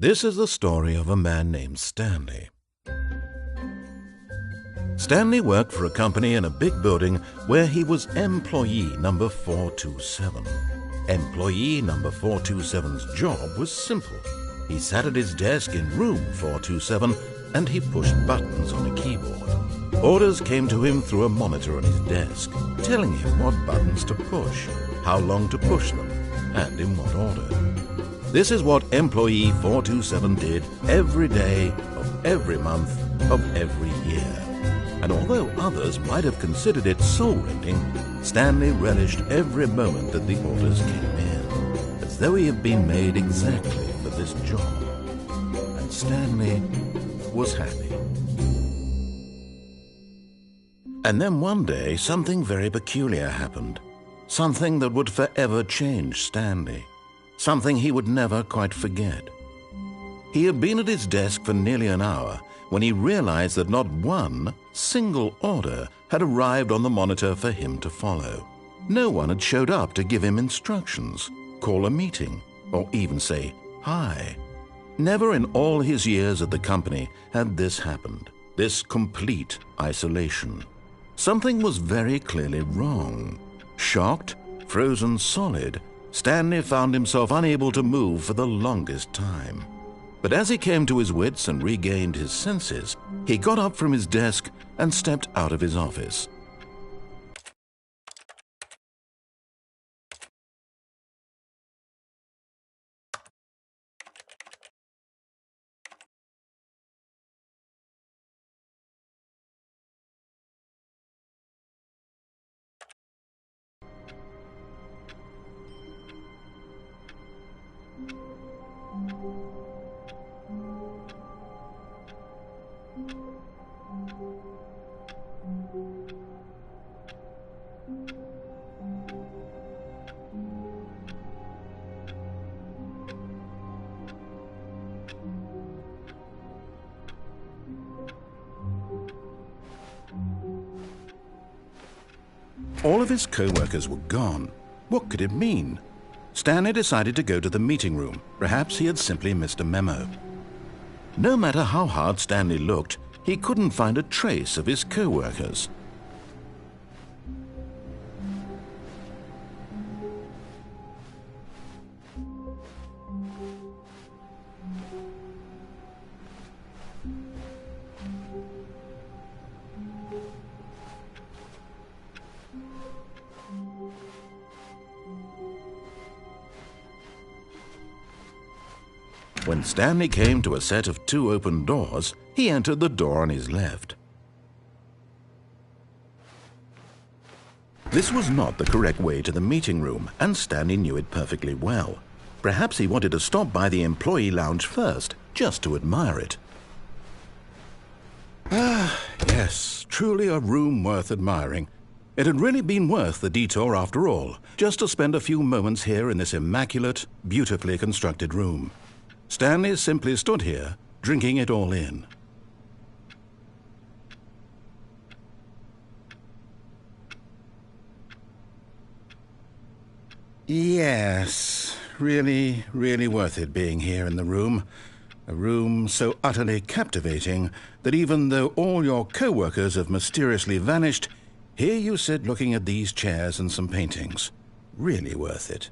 This is the story of a man named Stanley. Stanley worked for a company in a big building where he was employee number 427. Employee number 427's job was simple. He sat at his desk in room 427 and he pushed buttons on a keyboard. Orders came to him through a monitor on his desk, telling him what buttons to push, how long to push them, and in what order. This is what employee 427 did every day of every month of every year. And although others might have considered it soul-rending, Stanley relished every moment that the orders came in, as though he had been made exactly for this job. And Stanley was happy. And then one day, something very peculiar happened. Something that would forever change Stanley. Something he would never quite forget. He had been at his desk for nearly an hour when he realized that not one single order had arrived on the monitor for him to follow. No one had showed up to give him instructions, call a meeting, or even say hi. Never in all his years at the company had this happened, this complete isolation. Something was very clearly wrong. Shocked, frozen solid, Stanley found himself unable to move for the longest time. But as he came to his wits and regained his senses, he got up from his desk and stepped out of his office. All of his co-workers were gone. What could it mean? Stanley decided to go to the meeting room. Perhaps he had simply missed a memo. No matter how hard Stanley looked, he couldn't find a trace of his co-workers. When Stanley came to a set of 2 open doors, he entered the door on his left. This was not the correct way to the meeting room, and Stanley knew it perfectly well. Perhaps he wanted to stop by the employee lounge first, just to admire it. Ah, yes, truly a room worth admiring. It had really been worth the detour after all, just to spend a few moments here in this immaculate, beautifully constructed room. Stanley simply stood here, drinking it all in. Yes, really, really worth it being here in the room. A room so utterly captivating that even though all your co-workers have mysteriously vanished, here you sit looking at these chairs and some paintings. Really worth it.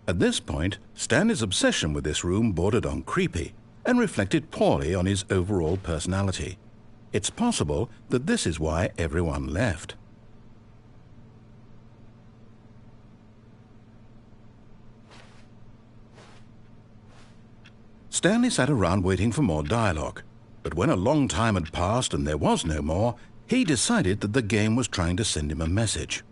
At this point, Stanley's obsession with this room bordered on creepy and reflected poorly on his overall personality. It's possible that this is why everyone left. Stanley sat around waiting for more dialogue, but when a long time had passed and there was no more, he decided that the game was trying to send him a message.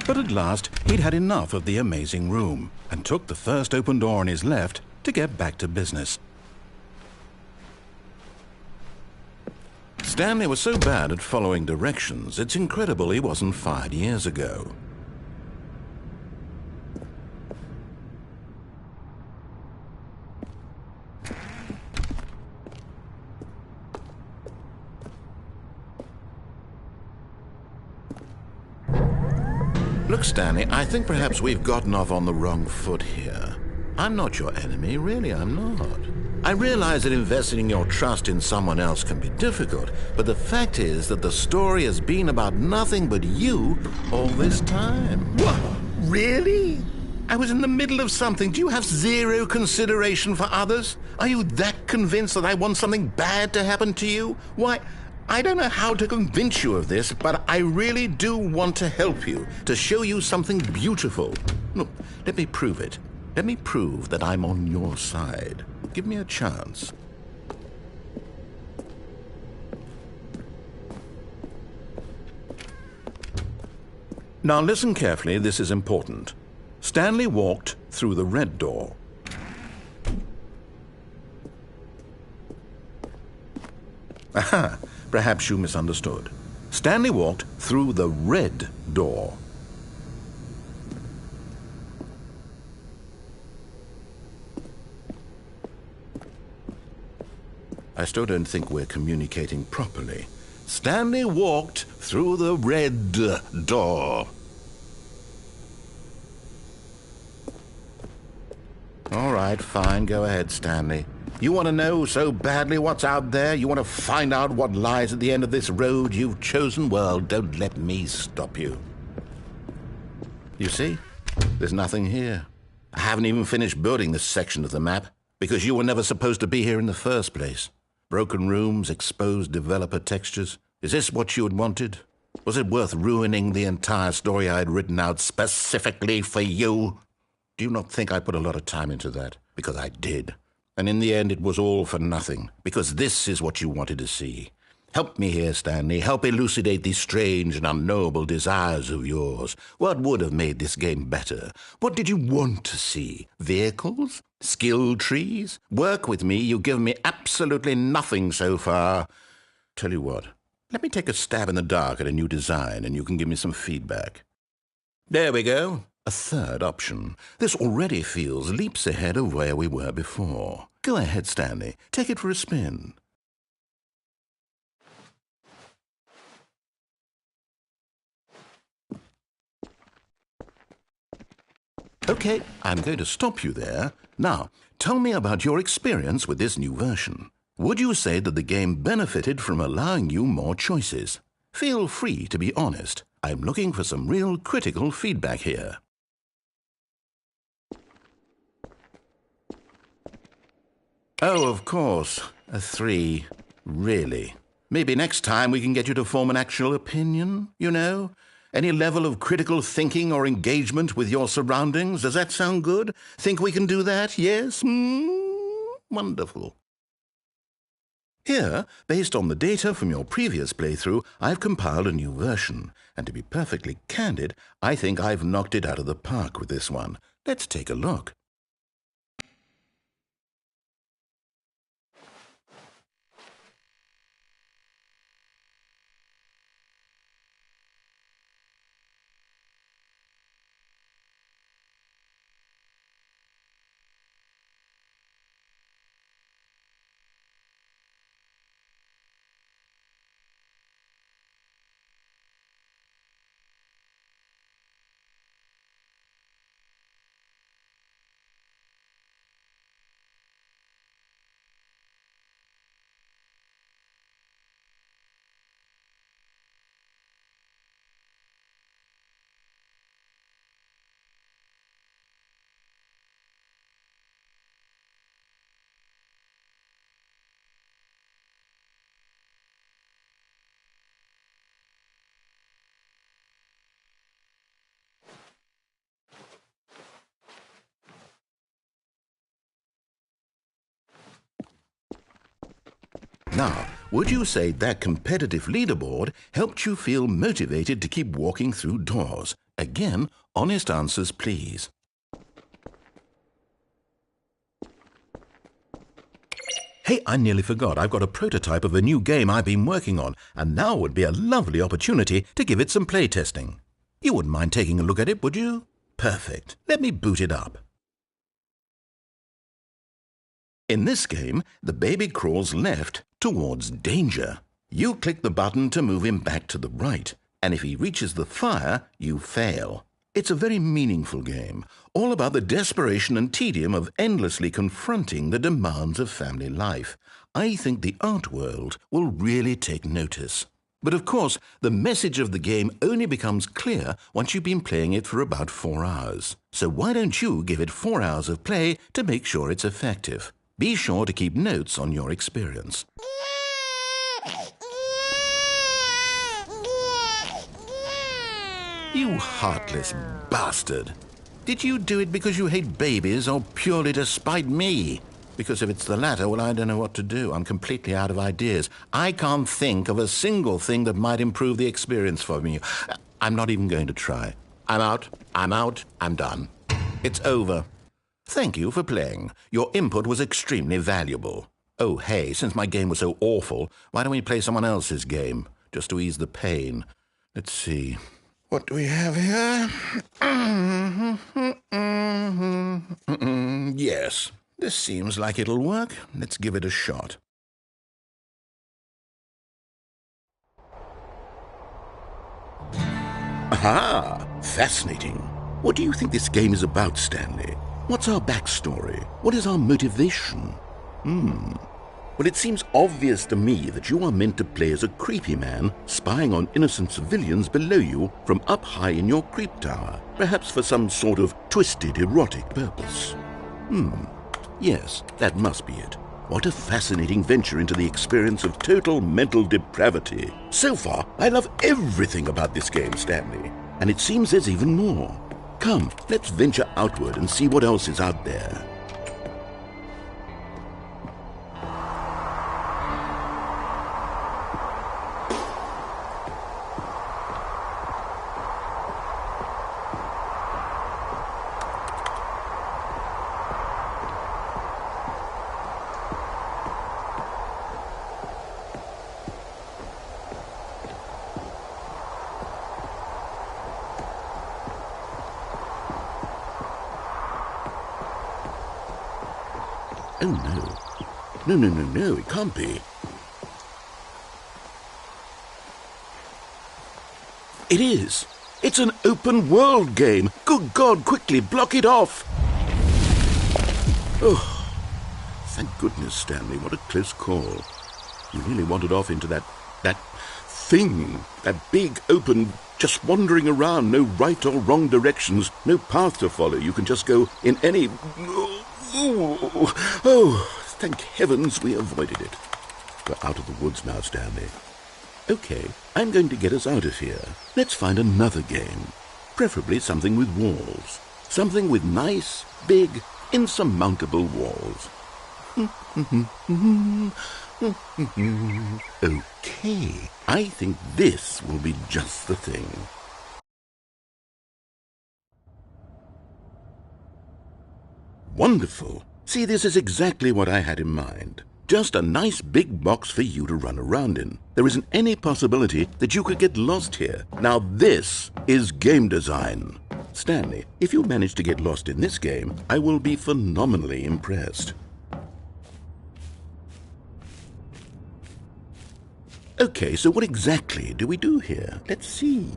But at last, he'd had enough of the amazing room and took the first open door on his left to get back to business. Stanley was so bad at following directions, it's incredible he wasn't fired years ago. Look, Stanley, I think perhaps we've gotten off on the wrong foot here. I'm not your enemy, really, I'm not. I realize that investing your trust in someone else can be difficult, but the fact is that the story has been about nothing but you all this time. What? Really? I was in the middle of something. Do you have zero consideration for others? Are you that convinced that I want something bad to happen to you? Why, I don't know how to convince you of this, but I really do want to help you, to show you something beautiful. Look, let me prove it. Let me prove that I'm on your side. Give me a chance. Now listen carefully, this is important. Stanley walked through the red door. Aha! Perhaps you misunderstood. Stanley walked through the red door. I still don't think we're communicating properly. Stanley walked through the red door. All right, fine. Go ahead, Stanley. You want to know so badly what's out there? You want to find out what lies at the end of this road you've chosen? Well, don't let me stop you. You see? There's nothing here. I haven't even finished building this section of the map because you were never supposed to be here in the first place. Broken rooms, exposed developer textures. Is this what you had wanted? Was it worth ruining the entire story I had written out specifically for you? Do you not think I put a lot of time into that? Because I did. And in the end, it was all for nothing, because this is what you wanted to see. Help me here, Stanley. Help elucidate these strange and unknowable desires of yours. What would have made this game better? What did you want to see? Vehicles? Skill trees? Work with me. You've given me absolutely nothing so far. Tell you what, let me take a stab in the dark at a new design, and you can give me some feedback. There we go. A third option. This already feels leaps ahead of where we were before. Go ahead, Stanley. Take it for a spin. Okay, I'm going to stop you there. Now, tell me about your experience with this new version. Would you say that the game benefited from allowing you more choices? Feel free to be honest. I'm looking for some real critical feedback here. Oh, of course. A 3. Really. Maybe next time we can get you to form an actual opinion, you know? Any level of critical thinking or engagement with your surroundings. Does that sound good? Think we can do that? Yes? Wonderful. Here, based on the data from your previous playthrough, I've compiled a new version. And to be perfectly candid, I think I've knocked it out of the park with this one. Let's take a look. Now, would you say that competitive leaderboard helped you feel motivated to keep walking through doors? Again, honest answers, please. Hey, I nearly forgot. I've got a prototype of a new game I've been working on, and now would be a lovely opportunity to give it some play testing. You wouldn't mind taking a look at it, would you? Perfect. Let me boot it up. In this game, the baby crawls left towards danger. You click the button to move him back to the right, and if he reaches the fire, you fail. It's a very meaningful game, all about the desperation and tedium of endlessly confronting the demands of family life. I think the art world will really take notice. But of course, the message of the game only becomes clear once you've been playing it for about 4 hours. So why don't you give it 4 hours of play to make sure it's effective? Be sure to keep notes on your experience. You heartless bastard! Did you do it because you hate babies or purely to spite me? Because if it's the latter, well, I don't know what to do. I'm completely out of ideas. I can't think of a single thing that might improve the experience for me. I'm not even going to try. I'm out, I'm done. It's over. Thank you for playing. Your input was extremely valuable. Oh, hey, since my game was so awful, why don't we play someone else's game, just to ease the pain? Let's see. What do we have here? Yes, this seems like it'll work. Let's give it a shot. Aha! Fascinating. What do you think this game is about, Stanley? What's our backstory? What is our motivation? Well, it seems obvious to me that you are meant to play as a creepy man spying on innocent civilians below you from up high in your creep tower, perhaps for some sort of twisted erotic purpose. Yes, that must be it. What a fascinating venture into the experience of total mental depravity. So far, I love everything about this game, Stanley, and it seems there's even more. Come, let's venture outward and see what else is out there. Oh, no. No, it can't be. It is. It's an open world game. Good God, quickly, block it off. Oh, thank goodness, Stanley. What a close call. You really wandered off into that thing. That big, open, just wandering around. No right or wrong directions. No path to follow. You can just go in any... Oh, thank heavens we avoided it. We're out of the woods now, Stanley. Okay, I'm going to get us out of here. Let's find another game. Preferably something with walls. Something with nice, big, insurmountable walls. Okay, I think this will be just the thing. Wonderful. See, this is exactly what I had in mind. Just a nice big box for you to run around in. There isn't any possibility that you could get lost here. Now this is game design. Stanley, if you manage to get lost in this game, I will be phenomenally impressed. Okay, so what exactly do we do here? Let's see.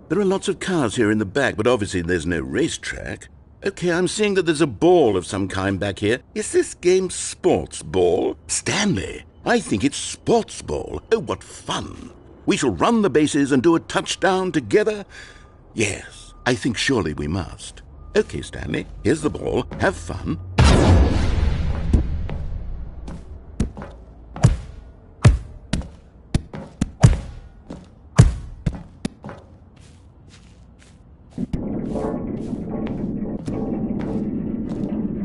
There are lots of cars here in the back, but obviously there's no racetrack. Okay, I'm seeing that there's a ball of some kind back here. Is this game sports ball? Stanley, I think it's sports ball. Oh, what fun. We shall run the bases and do a touchdown together? Yes, I think surely we must. Okay, Stanley, here's the ball. Have fun.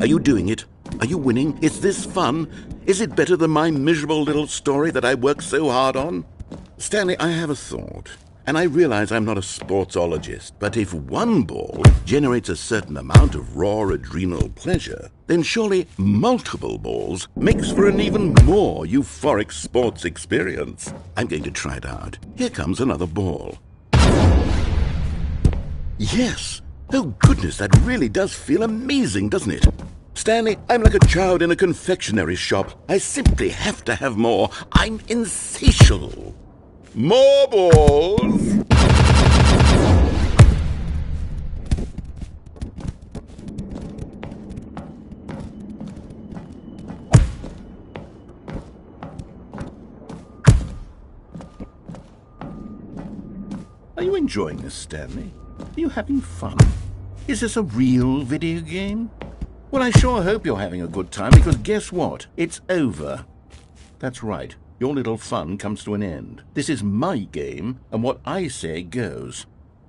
Are you doing it? Are you winning? Is this fun? Is it better than my miserable little story that I worked so hard on? Stanley, I have a thought. And I realize I'm not a sportsologist, but if one ball generates a certain amount of raw adrenal pleasure, then surely multiple balls makes for an even more euphoric sports experience. I'm going to try it out. Here comes another ball. Yes! Oh goodness, that really does feel amazing, doesn't it? Stanley, I'm like a child in a confectionery shop. I simply have to have more. I'm insatiable. More balls! Are you enjoying this, Stanley? Are you having fun? Is this a real video game? Well, I sure hope you're having a good time, because guess what? It's over. That's right. Your little fun comes to an end. This is my game, and what I say goes.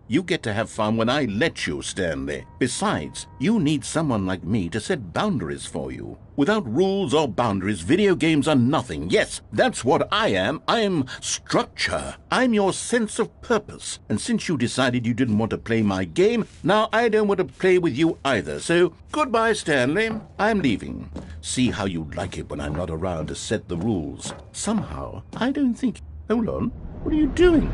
You get to have fun when I let you, Stanley. Besides, you need someone like me to set boundaries for you. Without rules or boundaries, video games are nothing. Yes, that's what I am. I'm structure. I'm your sense of purpose. And since you decided you didn't want to play my game, now I don't want to play with you either. So, goodbye, Stanley. I'm leaving. See how you like it when I'm not around to set the rules. Somehow, I don't think... Hold on. What are you doing?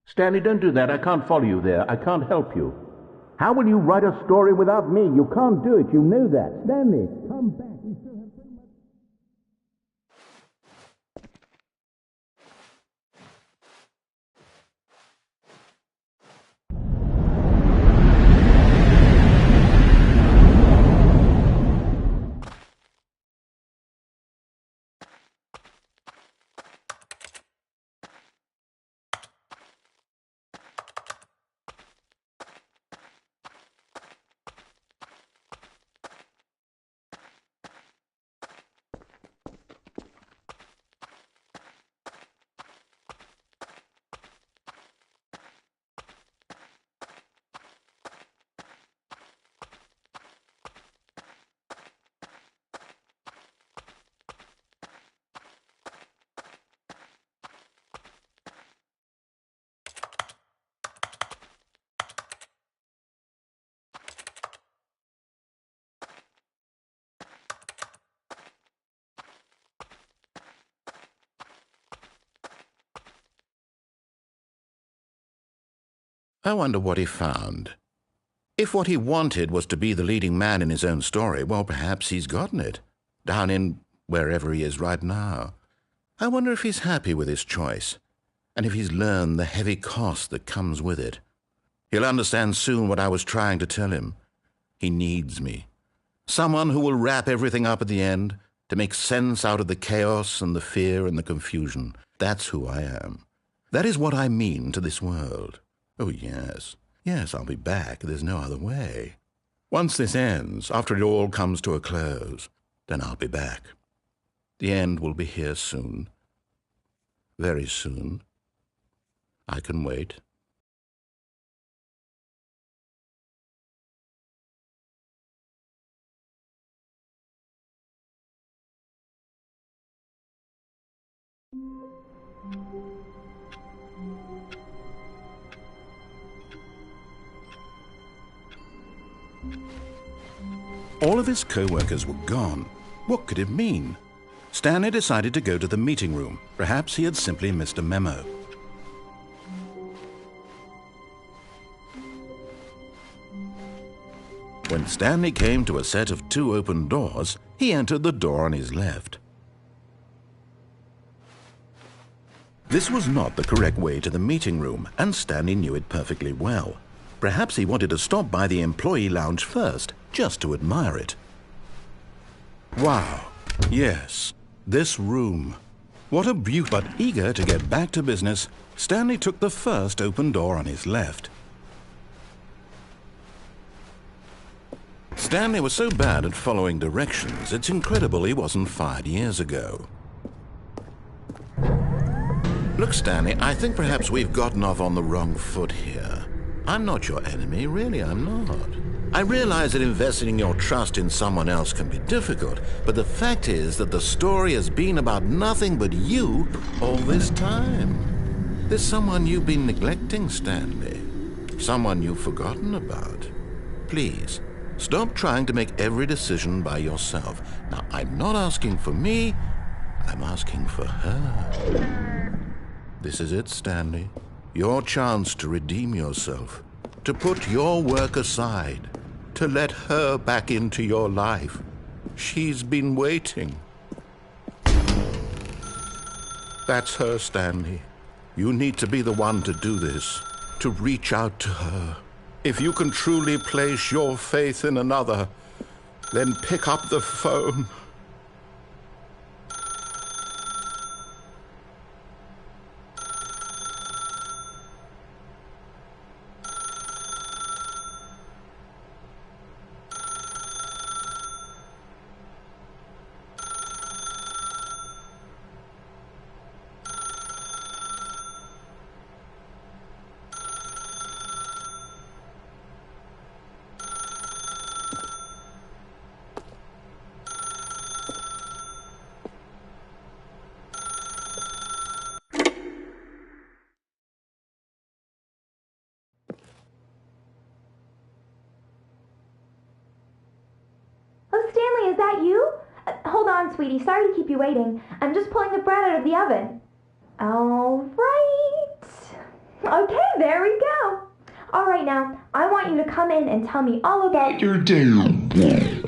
Stanley, don't do that. I can't follow you there. I can't help you. How will you write a story without me? You can't do it. You know that. Stanley, come back. You still have so much... I wonder what he found. If what he wanted was to be the leading man in his own story, well, perhaps he's gotten it, down in wherever he is right now. I wonder if he's happy with his choice, and if he's learned the heavy cost that comes with it. He'll understand soon what I was trying to tell him. He needs me. Someone who will wrap everything up at the end, to make sense out of the chaos and the fear and the confusion. That's who I am. That is what I mean to this world. Oh, yes. Yes, I'll be back. There's no other way. Once this ends, after it all comes to a close, then I'll be back. The end will be here soon. Very soon. I can wait. All of his co-workers were gone. What could it mean? Stanley decided to go to the meeting room. Perhaps he had simply missed a memo. When Stanley came to a set of 2 open doors, he entered the door on his left. This was not the correct way to the meeting room, and Stanley knew it perfectly well. Perhaps he wanted to stop by the employee lounge first, just to admire it. Wow, yes, this room. What a beauty! But eager to get back to business, Stanley took the first open door on his left. Stanley was so bad at following directions, it's incredible he wasn't fired years ago. Look, Stanley, I think perhaps we've gotten off on the wrong foot here. I'm not your enemy, really, I'm not. I realize that investing your trust in someone else can be difficult, but the fact is that the story has been about nothing but you all this time. There's someone you've been neglecting, Stanley. Someone you've forgotten about. Please, stop trying to make every decision by yourself. Now, I'm not asking for me, I'm asking for her. This is it, Stanley. Your chance to redeem yourself, to put your work aside, to let her back into your life. She's been waiting. That's her, Stanley. You need to be the one to do this, to reach out to her. If you can truly place your faith in another, then pick up the phone. Oh, Stanley, is that you? Hold on, sweetie. Sorry to keep you waiting. I'm just pulling the bread out of the oven. All right. Okay, there we go. All right, now, I want you to come in and tell me all about your day.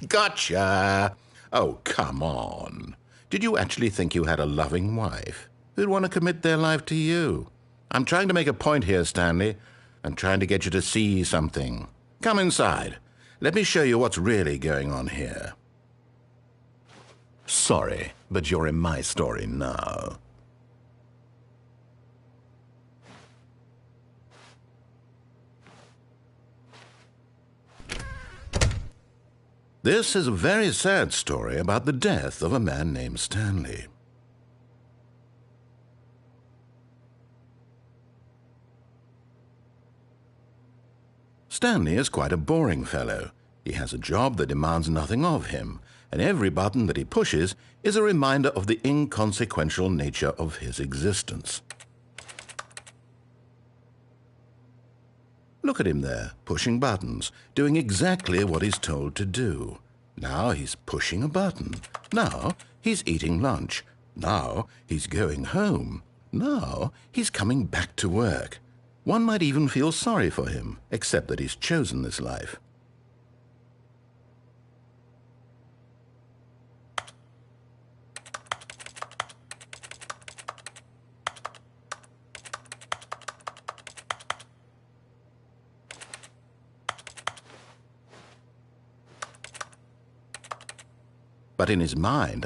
Gotcha! Oh, come on. Did you actually think you had a loving wife who'd want to commit their life to you? I'm trying to make a point here, Stanley. I'm trying to get you to see something. Come inside. Let me show you what's really going on here. Sorry, but you're in my story now. This is a very sad story about the death of a man named Stanley. Stanley is quite a boring fellow. He has a job that demands nothing of him, and every button that he pushes is a reminder of the inconsequential nature of his existence. Look at him there, pushing buttons, doing exactly what he's told to do. Now he's pushing a button. Now he's eating lunch. Now he's going home. Now he's coming back to work. One might even feel sorry for him, except that he's chosen this life. But in his mind,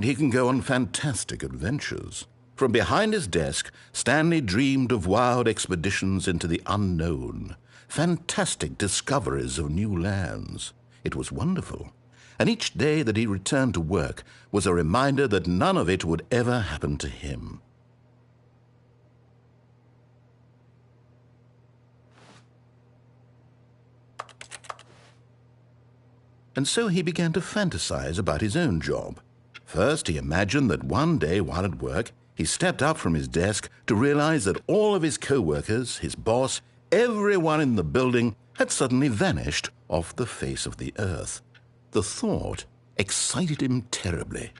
he can go on fantastic adventures. From behind his desk, Stanley dreamed of wild expeditions into the unknown, fantastic discoveries of new lands. It was wonderful, and each day that he returned to work was a reminder that none of it would ever happen to him. And so he began to fantasize about his own job. First, he imagined that one day while at work, he stepped up from his desk to realize that all of his co-workers, his boss, everyone in the building had suddenly vanished off the face of the earth. The thought excited him terribly.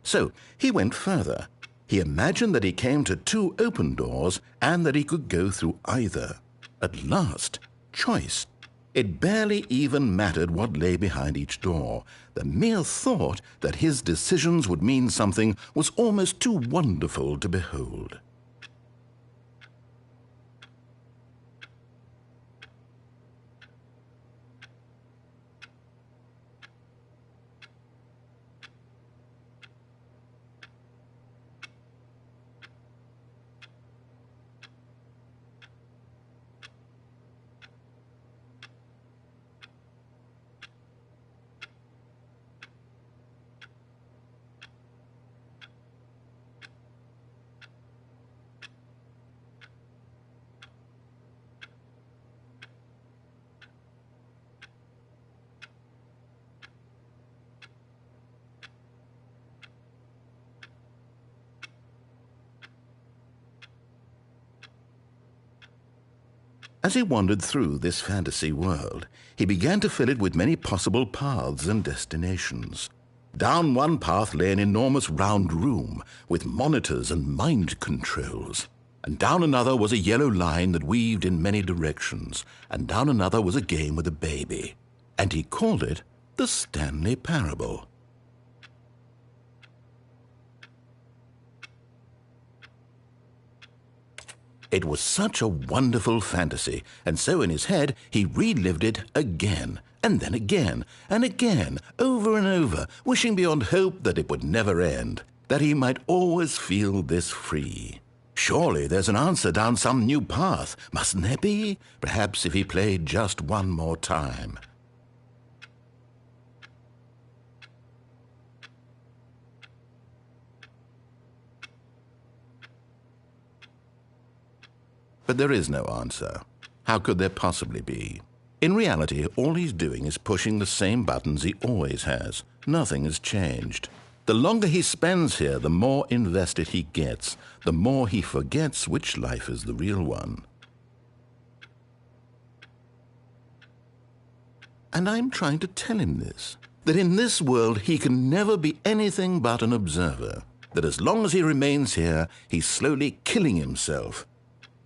So he went further. He imagined that he came to 2 open doors and that he could go through either. At last, choice. It barely even mattered what lay behind each door. The mere thought that his decisions would mean something was almost too wonderful to behold. As he wandered through this fantasy world, he began to fill it with many possible paths and destinations. Down one path lay an enormous round room with monitors and mind controls. And down another was a yellow line that weaved in many directions. And down another was a game with a baby. And he called it the Stanley Parable. It was such a wonderful fantasy, and so in his head he relived it again, and then again, and again, over and over, wishing beyond hope that it would never end, that he might always feel this free. Surely there's an answer down some new path, mustn't there be? Perhaps if he played just one more time. But there is no answer. How could there possibly be? In reality, all he's doing is pushing the same buttons he always has. Nothing has changed. The longer he spends here, the more invested he gets, the more he forgets which life is the real one. And I'm trying to tell him this, that in this world he can never be anything but an observer, that as long as he remains here, he's slowly killing himself.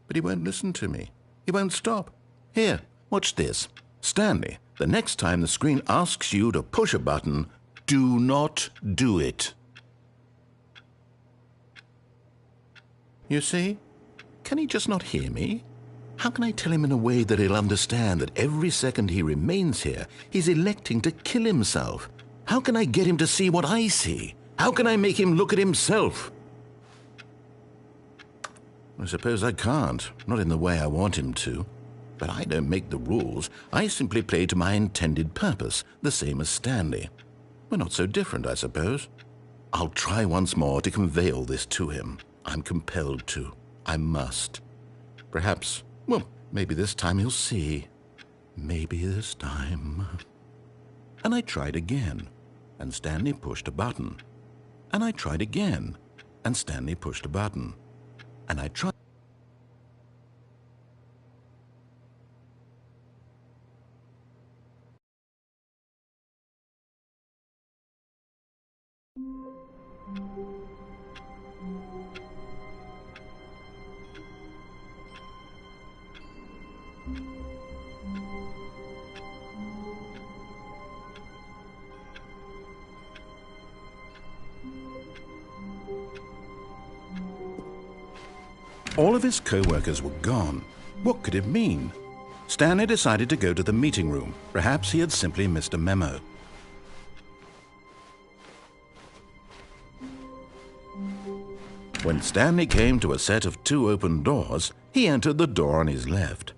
But he won't listen to me. He won't stop. Here, watch this. Stanley, the next time the screen asks you to push a button, do not do it. You see? Can he just not hear me? How can I tell him in a way that he'll understand that every second he remains here, he's electing to kill himself? How can I get him to see what I see? How can I make him look at himself? I suppose I can't, not in the way I want him to. But I don't make the rules. I simply play to my intended purpose, the same as Stanley. We're not so different, I suppose. I'll try once more to convey all this to him. I'm compelled to. I must. Perhaps, well, maybe this time he'll see. Maybe this time. And I tried again, and Stanley pushed a button. And I tried again, and Stanley pushed a button. And I tried. All of his co-workers were gone. What could it mean? Stanley decided to go to the meeting room. Perhaps he had simply missed a memo. When Stanley came to a set of 2 open doors, he entered the door on his left.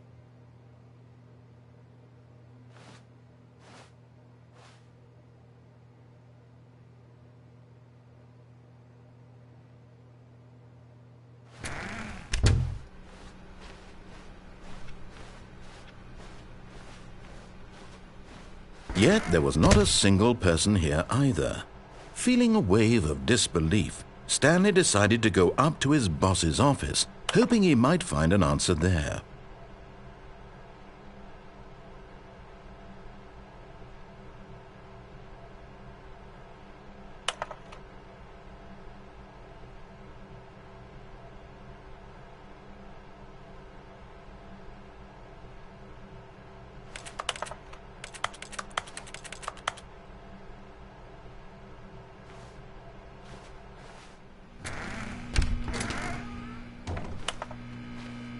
Yet there was not a single person here either. Feeling a wave of disbelief, Stanley decided to go up to his boss's office, hoping he might find an answer there.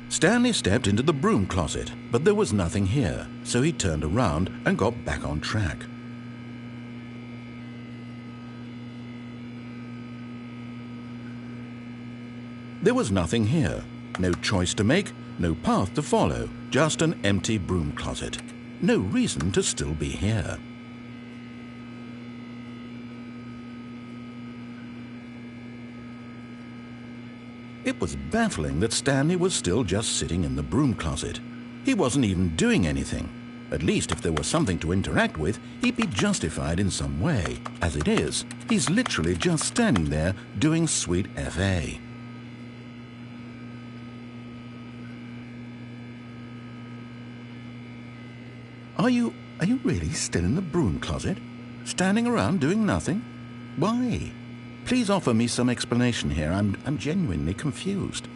Stanley stepped into the broom closet, but there was nothing here, so he turned around and got back on track. There was nothing here, no choice to make, no path to follow, just an empty broom closet. No reason to still be here. It was baffling that Stanley was still just sitting in the broom closet. He wasn't even doing anything. At least if there was something to interact with, he'd be justified in some way. As it is, he's literally just standing there doing sweet FA. Are you really still in the broom closet? Standing around doing nothing? Why? Please offer me some explanation here. I'm genuinely confused.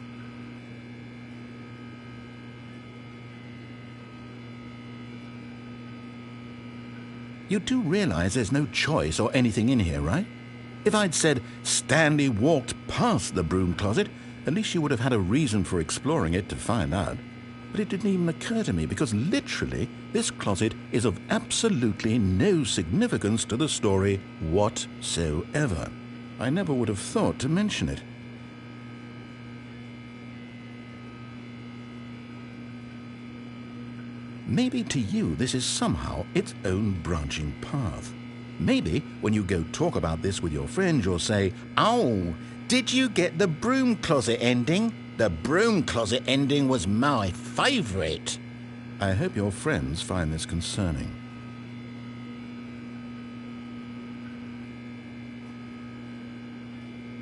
You do realize there's no choice or anything in here, right? If I'd said Stanley walked past the broom closet, at least you would have had a reason for exploring it to find out. But it didn't even occur to me because literally this closet is of absolutely no significance to the story whatsoever. I never would have thought to mention it. Maybe to you this is somehow its own branching path. Maybe when you go talk about this with your friends, you'll say, "Oh, did you get the broom closet ending? The broom closet ending was my favorite." I hope your friends find this concerning.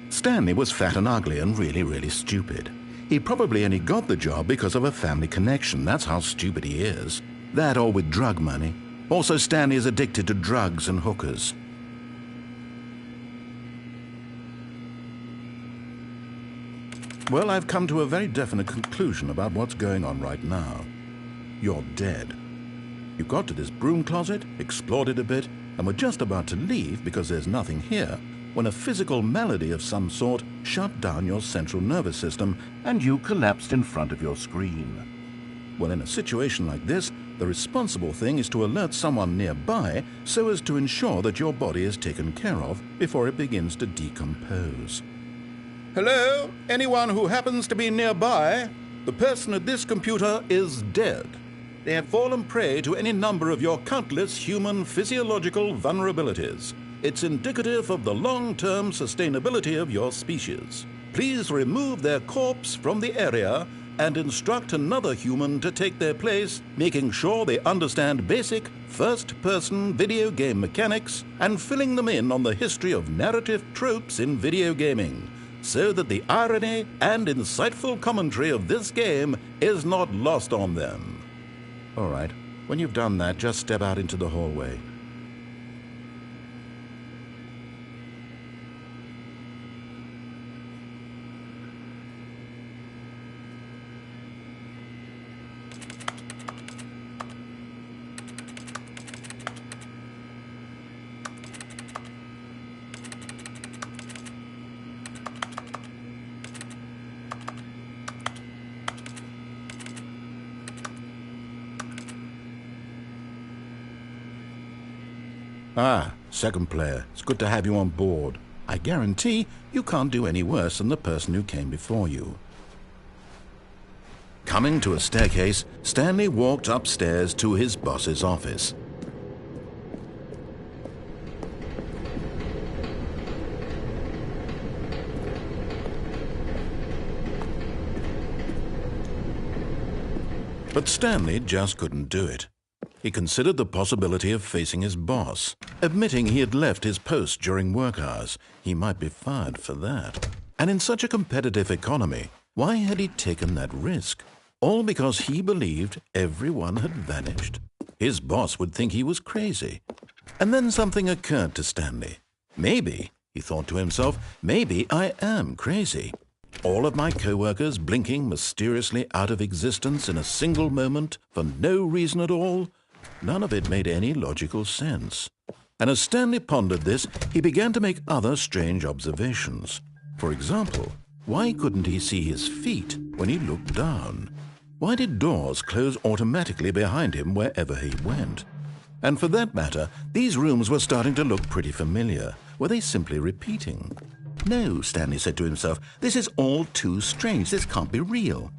Stanley was fat and ugly and really stupid. He probably only got the job because of a family connection. That's how stupid he is. That or with drug money. Also, Stanley is addicted to drugs and hookers. Well, I've come to a very definite conclusion about what's going on right now. You're dead. You got to this broom closet, explored it a bit, and were just about to leave because there's nothing here, when a physical malady of some sort shut down your central nervous system and you collapsed in front of your screen. Well, in a situation like this, the responsible thing is to alert someone nearby so as to ensure that your body is taken care of before it begins to decompose. Hello? Anyone who happens to be nearby? The person at this computer is dead. They have fallen prey to any number of your countless human physiological vulnerabilities. It's indicative of the long-term sustainability of your species. Please remove their corpse from the area and instruct another human to take their place, making sure they understand basic first-person video game mechanics and filling them in on the history of narrative tropes in video gaming, so that the irony and insightful commentary of this game is not lost on them. All right, when you've done that, just step out into the hallway. Ah, second player, it's good to have you on board. I guarantee you can't do any worse than the person who came before you. Coming to a staircase, Stanley walked upstairs to his boss's office. But Stanley just couldn't do it. He considered the possibility of facing his boss, admitting he had left his post during work hours. He might be fired for that. And in such a competitive economy, why had he taken that risk? All because he believed everyone had vanished. His boss would think he was crazy. And then something occurred to Stanley. Maybe, he thought to himself, maybe I am crazy. All of my co-workers blinking mysteriously out of existence in a single moment for no reason at all. None of it made any logical sense. And as Stanley pondered this, he began to make other strange observations. For example, why couldn't he see his feet when he looked down? Why did doors close automatically behind him wherever he went? And for that matter, these rooms were starting to look pretty familiar. Were they simply repeating? No, Stanley said to himself, this is all too strange. This can't be real.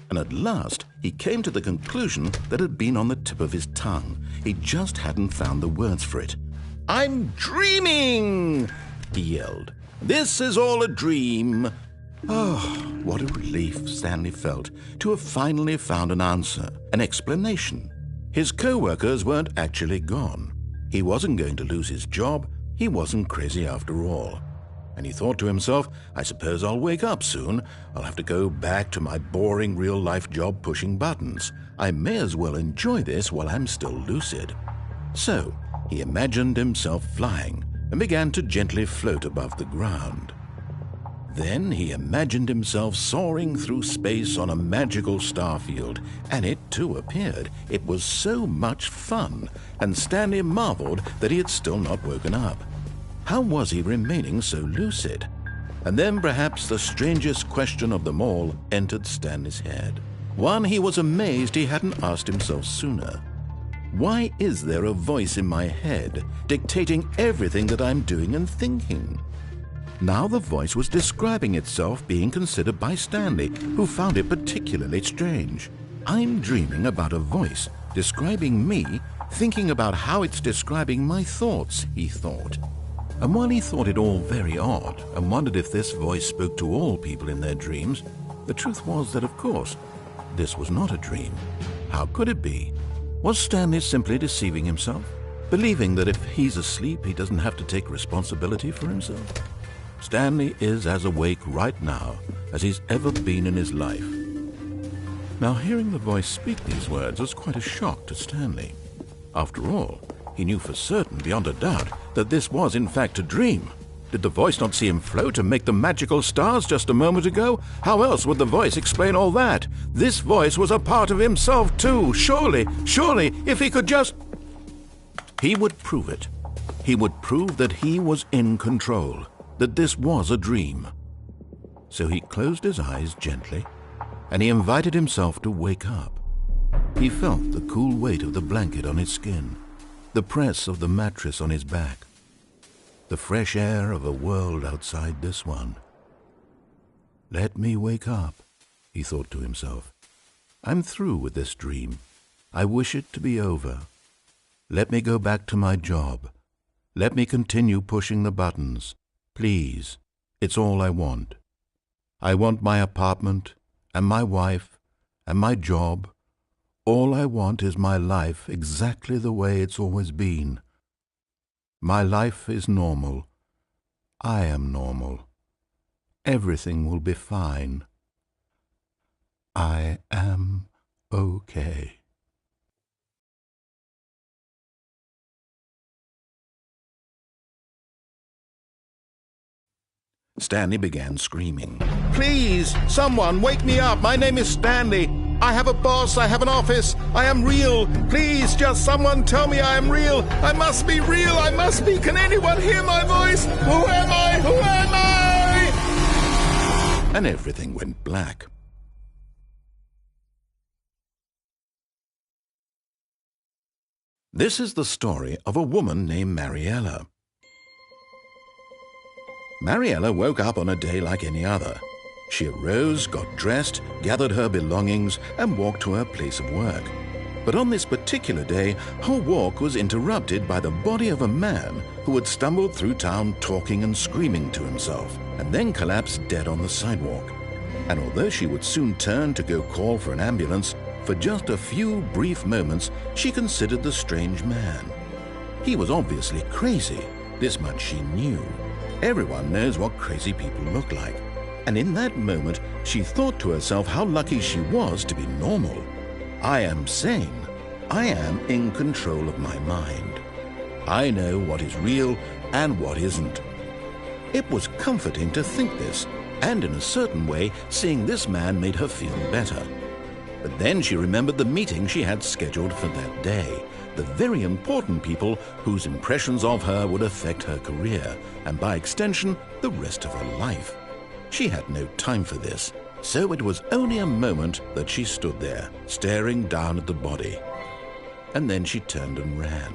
And at last, he came to the conclusion that had been on the tip of his tongue. He just hadn't found the words for it. "I'm dreaming!" he yelled. "This is all a dream." Oh, what a relief Stanley felt to have finally found an answer, an explanation. His co-workers weren't actually gone. He wasn't going to lose his job. He wasn't crazy after all. And he thought to himself, I suppose I'll wake up soon. I'll have to go back to my boring real-life job pushing buttons. I may as well enjoy this while I'm still lucid. So he imagined himself flying and began to gently float above the ground. Then he imagined himself soaring through space on a magical star field, and it too appeared. It was so much fun, and Stanley marveled that he had still not woken up. How was he remaining so lucid? And then perhaps the strangest question of them all entered Stanley's head. One he was amazed he hadn't asked himself sooner. Why is there a voice in my head dictating everything that I'm doing and thinking? Now the voice was describing itself being considered by Stanley, who found it particularly strange. I'm dreaming about a voice describing me, thinking about how it's describing my thoughts, he thought. And while he thought it all very odd and wondered if this voice spoke to all people in their dreams, the truth was that, of course, this was not a dream. How could it be? Was Stanley simply deceiving himself, believing that if he's asleep, he doesn't have to take responsibility for himself? Stanley is as awake right now as he's ever been in his life. Now, hearing the voice speak these words was quite a shock to Stanley. After all, he knew for certain, beyond a doubt, that this was in fact a dream. Did the voice not see him float and make the magical stars just a moment ago? How else would the voice explain all that? This voice was a part of himself too. Surely, if he could just... He would prove it. He would prove that he was in control, that this was a dream. So he closed his eyes gently, and he invited himself to wake up. He felt the cool weight of the blanket on his skin, the press of the mattress on his back, the fresh air of a world outside this one. Let me wake up, he thought to himself. I'm through with this dream. I wish it to be over. Let me go back to my job. Let me continue pushing the buttons. Please, it's all I want. I want my apartment and my wife and my job. All I want is my life exactly the way it's always been. My life is normal. I am normal. Everything will be fine. I am okay. Stanley began screaming. Please, someone, wake me up. My name is Stanley. I have a boss. I have an office. I am real. Please, just someone tell me I am real. I must be real. I must be. Can anyone hear my voice? Who am I? Who am I? And everything went black. This is the story of a woman named Mariella. Mariella woke up on a day like any other. She arose, got dressed, gathered her belongings, and walked to her place of work. But on this particular day, her walk was interrupted by the body of a man who had stumbled through town talking and screaming to himself, and then collapsed dead on the sidewalk. And although she would soon turn to go call for an ambulance, for just a few brief moments she considered the strange man. He was obviously crazy. This much she knew. Everyone knows what crazy people look like. And in that moment, she thought to herself how lucky she was to be normal. I am sane. I am in control of my mind. I know what is real and what isn't. It was comforting to think this, and in a certain way, seeing this man made her feel better. But then she remembered the meeting she had scheduled for that day. The very important people whose impressions of her would affect her career, and by extension, the rest of her life. She had no time for this, so it was only a moment that she stood there, staring down at the body. And then she turned and ran.